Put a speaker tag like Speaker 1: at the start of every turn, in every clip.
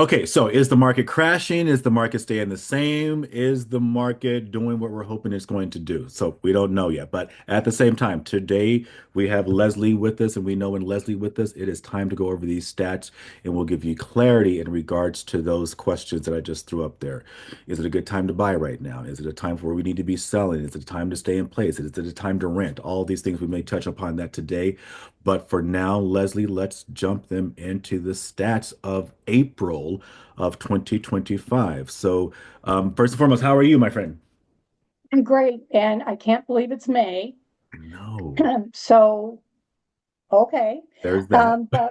Speaker 1: Okay, so is the market crashing? Is the market staying the same? Is the market doing what we're hoping it's going to do? So we don't know yet. But at the same time, today we have Leslie with us, and we know when Leslie with us, it is time to go over these stats, and we'll give you clarity in regards to those questions that I just threw up there. Is it a good time to buy right now? Is it a time where we need to be selling? Is it a time to stay in place? Is it a time to rent? All these things we may touch upon that today. But for now, Leslie, let's jump them into the stats of April of 2025. So, first and foremost, how are you, my friend?
Speaker 2: I'm great, and I can't believe it's May.
Speaker 1: No,
Speaker 2: So, okay,
Speaker 1: there's that.
Speaker 2: but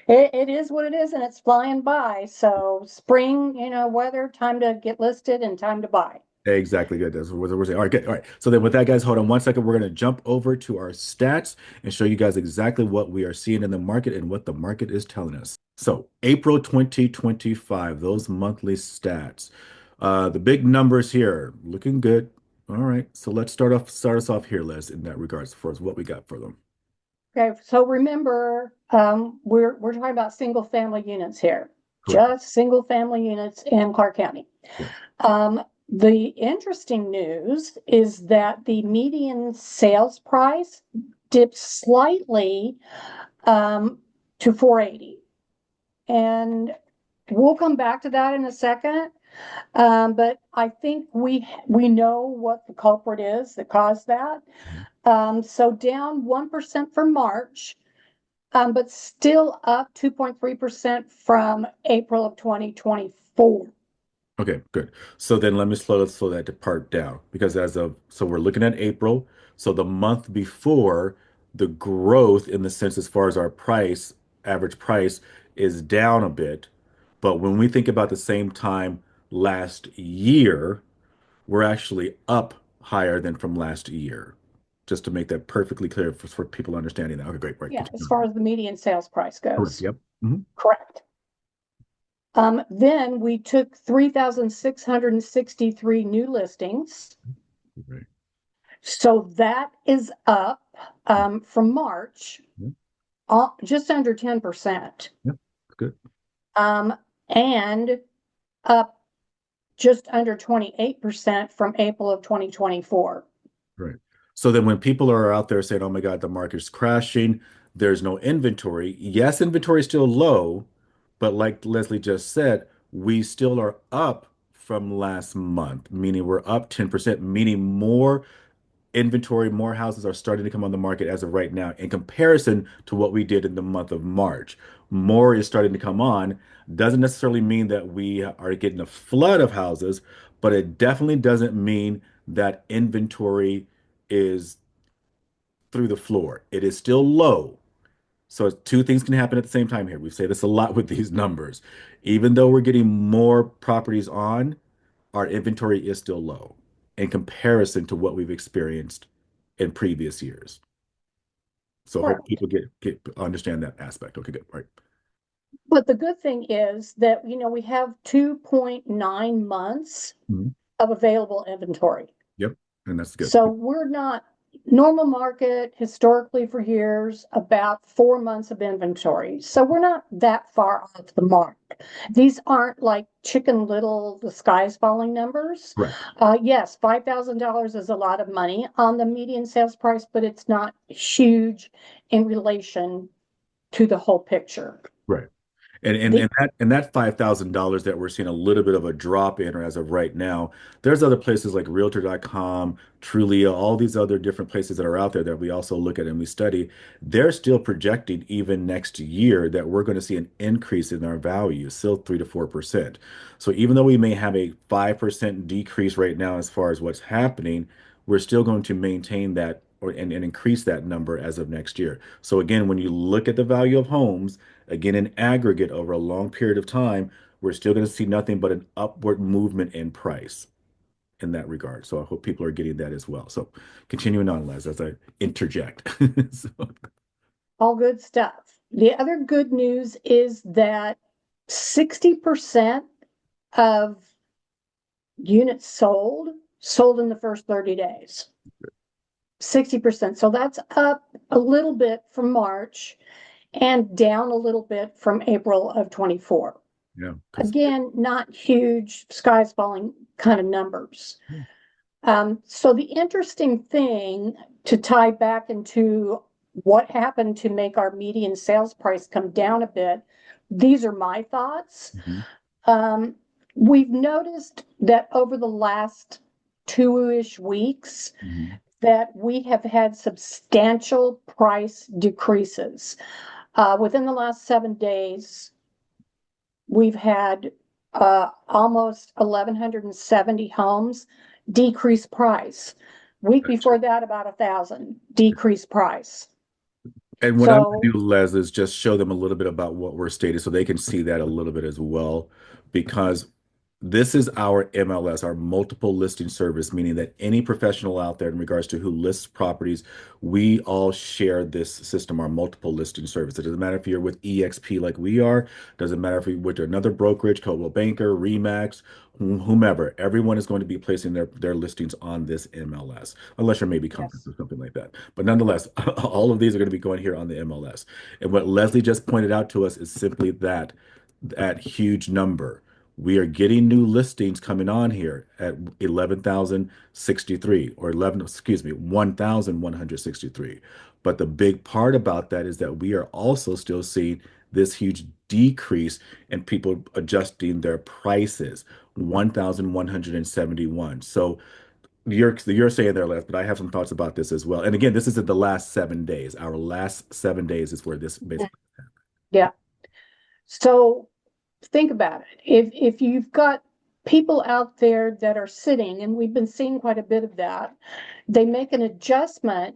Speaker 2: it is what it is, and it's flying by. So, spring, weather, time to get listed and time to buy.
Speaker 1: Exactly good. That's what we're saying. All right, good. All right. So then with that, guys, hold on one second. We're going to jump over to our stats and show you guys exactly what we are seeing in the market and what the market is telling us. So April 2025, those monthly stats. The big numbers here, looking good. All right. So let's start us off here, Les, in that regards for us, what we got for them.
Speaker 2: Okay, so remember, we're talking about single family units here,
Speaker 1: Correct.
Speaker 2: just single family units in Clark County.
Speaker 1: Yeah.
Speaker 2: The interesting news is that the median sales price dipped slightly to 480. And we'll come back to that in a second. But I think we know what the culprit is that caused that.
Speaker 1: Mhm.
Speaker 2: So down 1% from March, but still up 2.3% from April of 2024.
Speaker 1: Okay, good. So then let's slow that part down because so we're looking at April. So the month before, the growth in the sense as far as our average price is down a bit. But when we think about the same time last year, we're actually up higher than from last year. Just to make that perfectly clear for people understanding that. Okay, great. Right,
Speaker 2: Yeah, as
Speaker 1: continue.
Speaker 2: far as the median sales price
Speaker 1: Correct.
Speaker 2: goes.
Speaker 1: Yep. Hmm.
Speaker 2: Correct. Then we took 3,663 new listings.
Speaker 1: Right.
Speaker 2: So that is up from March,
Speaker 1: Yep.
Speaker 2: just under 10%,
Speaker 1: Yep. Good.
Speaker 2: um, and up just under 28% from April of 2024.
Speaker 1: Right. So then when people are out there saying, oh my God, the market's crashing, there's no inventory. Yes, inventory is still low, but like Leslie just said, we still are up from last month, meaning we're up 10%, meaning more inventory, more houses are starting to come on the market as of right now in comparison to what we did in the month of March. More is starting to come on. Doesn't necessarily mean that we are getting a flood of houses, but it definitely doesn't mean that inventory is through the floor. It is still low. So two things can happen at the same time here. We say this a lot with these numbers. Even though we're getting more properties on, our inventory is still low in comparison to what we've experienced in previous years. So I hope
Speaker 2: Correct.
Speaker 1: people get understand that aspect. Okay, good. All right.
Speaker 2: But the good thing is that, we have 2.9 months
Speaker 1: Mhm.
Speaker 2: of available inventory.
Speaker 1: Yep. And that's good.
Speaker 2: So we're not normal market historically for years, about 4 months of inventory. So we're not that far off the mark. These aren't like chicken little, the sky's falling numbers.
Speaker 1: Correct.
Speaker 2: Yes, $5,000 is a lot of money on the median sales price, but it's not huge in relation to the whole picture.
Speaker 1: Right. And and
Speaker 2: The
Speaker 1: and that $5,000 that we're seeing a little bit of a drop in or as of right now, there's other places like Realtor.com, Trulia, all these other different places that are out there that we also look at and we study. They're still projecting even next year that we're going to see an increase in our value, still 3 to 4%. So even though we may have a 5% decrease right now as far as what's happening, we're still going to maintain that and increase that number as of next year. So again, when you look at the value of homes, again, in aggregate over a long period of time, we're still going to see nothing but an upward movement in price in that regard. So I hope people are getting that as well. So continuing on, Les, as I interject. So,
Speaker 2: all good stuff. The other good news is that 60% of units sold in the first 30 days. 60%. So that's up a little bit from March. and down a little bit from April of 24.
Speaker 1: Yeah, because
Speaker 2: Again, not huge, skies falling kind of numbers. So the interesting thing to tie back into what happened to make our median sales price come down a bit, these are my thoughts. Um, we've noticed that over the last 2-ish weeks that we have had substantial price decreases. Within the last 7 days, we've had almost 1,170 homes decrease price. Week before that, about 1,000 decrease price.
Speaker 1: And what I'm going to
Speaker 2: So
Speaker 1: do, Les, is just show them a little bit about what we're stating so they can see that a little bit as well. Because this is our MLS, our multiple listing service, meaning that any professional out there in regards to who lists properties, we all share this system, our multiple listing service. It doesn't matter if you're with EXP like we are, doesn't matter if you're with another brokerage, Coldwell Banker, Remax, whomever. Everyone is going to be placing their listings on this MLS, unless you're maybe Compass
Speaker 2: yes.
Speaker 1: or something like that. But nonetheless, all of these are going to be going here on the MLS. And what Leslie just pointed out to us is simply that huge number. We are getting new listings coming on here at 11,063 or 11, excuse me, 1,163. But the big part about that is that we are also still seeing this huge decrease in people adjusting their prices, 1,171. So you're saying there, Les, but I have some thoughts about this as well. And again, this is at the last 7 days. Our last 7 days is where this basically.
Speaker 2: Yeah. So think about it. If you've got people out there that are sitting, and we've been seeing quite a bit of that, they make an adjustment,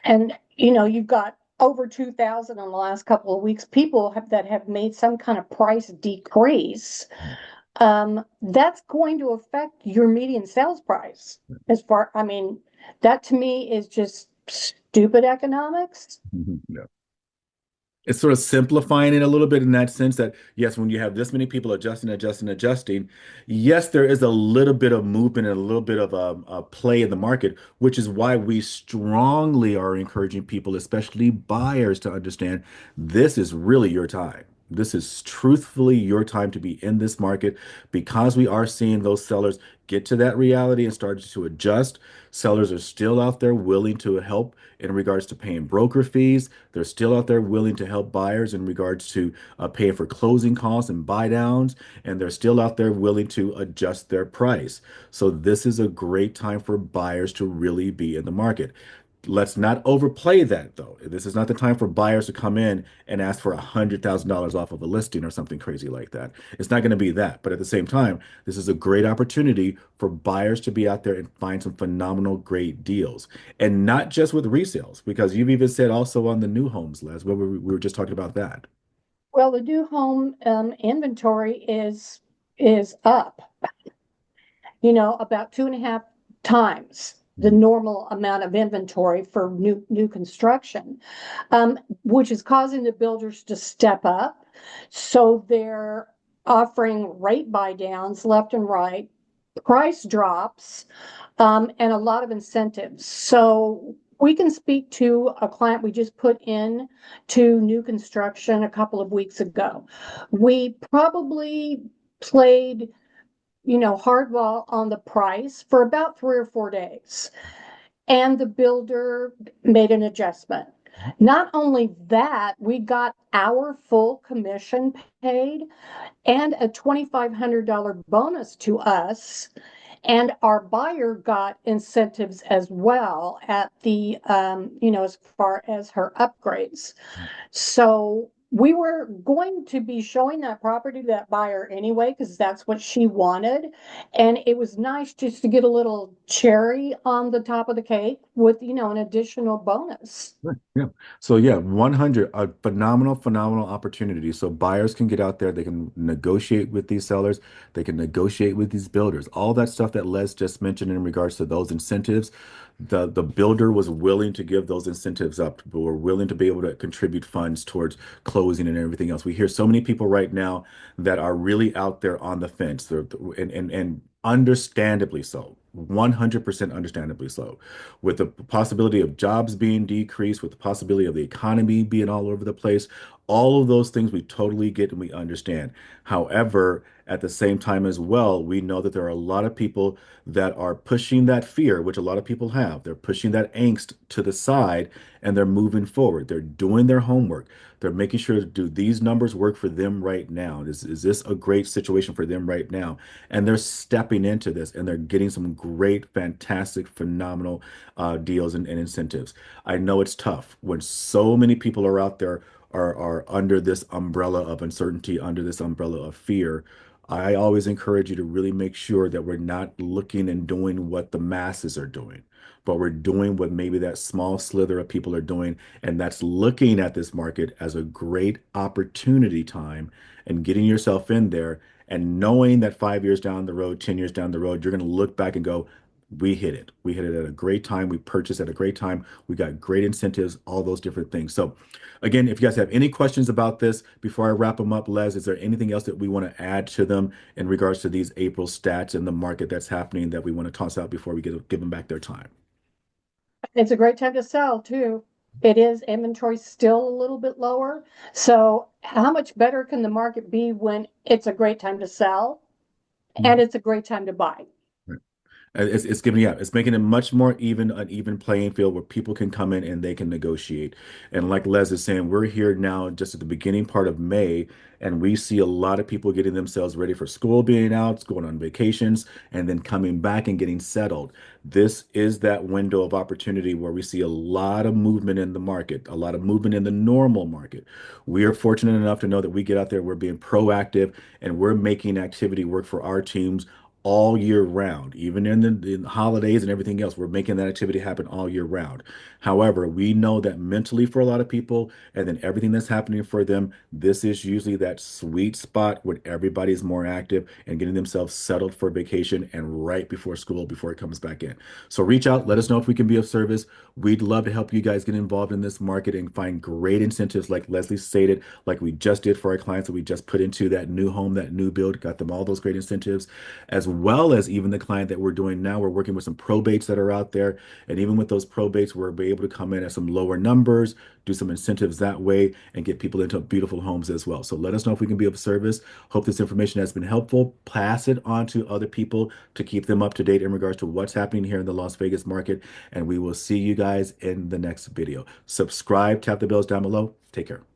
Speaker 2: and you've got over 2,000 in the last couple of weeks, people that have made some kind of price decrease. That's going to affect your median sales price. I mean, that to me is just stupid economics.
Speaker 1: Yeah. It's sort of simplifying it a little bit in that sense that yes, when you have this many people adjusting, yes, there is a little bit of movement and a little bit of a play in the market, which is why we strongly are encouraging people, especially buyers, to understand this is really your time. This is truthfully your time to be in this market because we are seeing those sellers get to that reality and start to adjust. Sellers are still out there willing to help in regards to paying broker fees. They're still out there willing to help buyers in regards to paying for closing costs and buy downs, and they're still out there willing to adjust their price. So this is a great time for buyers to really be in the market. Let's not overplay that though. This is not the time for buyers to come in and ask for $100,000 off of a listing or something crazy like that. It's not going to be that. But at the same time, this is a great opportunity for buyers to be out there and find some phenomenal, great deals. And not just with resales, because you've even said also on the new homes, Les, we were just talking about that.
Speaker 2: Well, the new home inventory is up, about 2.5 times the
Speaker 1: Mhm.
Speaker 2: normal amount of inventory for new construction, which is causing the builders to step up. So they're offering rate buy downs left and right, price drops, and a lot of incentives. So we can speak to a client we just put in to new construction a couple of weeks ago. We probably played hardball on the price for about 3 or 4 days. And the builder made an adjustment. Not only that, we got our full commission paid and a $2,500 bonus to us. And our buyer got incentives as well at as far as her upgrades. So we were going to be showing that property to that buyer anyway, because that's what she wanted. And it was nice just to get a little cherry on the top of the cake with, an additional bonus.
Speaker 1: Right, yeah. So yeah, 100, a phenomenal, phenomenal opportunity. So buyers can get out there, they can negotiate with these sellers, they can negotiate with these builders. All that stuff that Les just mentioned in regards to those incentives, the builder was willing to give those incentives up, but were willing to be able to contribute funds towards closing and everything else. We hear so many people right now that are really out there on the fence. And understandably so. 100% understandably so. With the possibility of jobs being decreased, with the possibility of the economy being all over the place, all of those things we totally get and we understand. However, at the same time as well, we know that there are a lot of people that are pushing that fear, which a lot of people have. They're pushing that angst to the side and they're moving forward. They're doing their homework. They're making sure, do these numbers work for them right now? Is this a great situation for them right now? And they're stepping into this and they're getting some great, fantastic, phenomenal deals and incentives. I know it's tough when so many people are out there are under this umbrella of uncertainty, under this umbrella of fear. I always encourage you to really make sure that we're not looking and doing what the masses are doing, but we're doing what maybe that small slither of people are doing, and that's looking at this market as a great opportunity time and getting yourself in there and knowing that 5 years down the road, 10 years down the road, you're going to look back and go, we hit it. We hit it at a great time. We purchased at a great time. We got great incentives, all those different things. So, again, if you guys have any questions about this before I wrap them up, Les, is there anything else that we want to add to them in regards to these April stats and the market that's happening that we want to toss out before we give them back their time?
Speaker 2: It's a great time to sell too. It is inventory still a little bit lower. So how much better can the market be when it's a great time to sell and
Speaker 1: Mhm.
Speaker 2: it's a great time to buy?
Speaker 1: It's giving, yeah, it's making it much more even, an even playing field where people can come in and they can negotiate. And like Les is saying, we're here now just at the beginning part of May, and we see a lot of people getting themselves ready for school, being out, going on vacations, and then coming back and getting settled. This is that window of opportunity where we see a lot of movement in the market, a lot of movement in the normal market. We are fortunate enough to know that we get out there, we're being proactive, and we're making activity work for our teams all year round, even in the holidays and everything else. We're making that activity happen all year round. However, we know that mentally for a lot of people, and then everything that's happening for them, this is usually that sweet spot when everybody's more active and getting themselves settled for vacation and right before school, before it comes back in. So reach out, let us know if we can be of service. We'd love to help you guys get involved in this market and find great incentives, like Leslie stated, like we just did for our clients that we just put into that new home, that new build, got them all those great incentives, as well as even the client that we're doing now. We're working with some probates that are out there. And even with those probates, we're able to come in at some lower numbers, do some incentives that way, and get people into beautiful homes as well. So let us know if we can be of service. Hope this information has been helpful. Pass it on to other people to keep them up to date in regards to what's happening here in the Las Vegas market. And we will see you guys in the next video. Subscribe, tap the bells down below. Take care.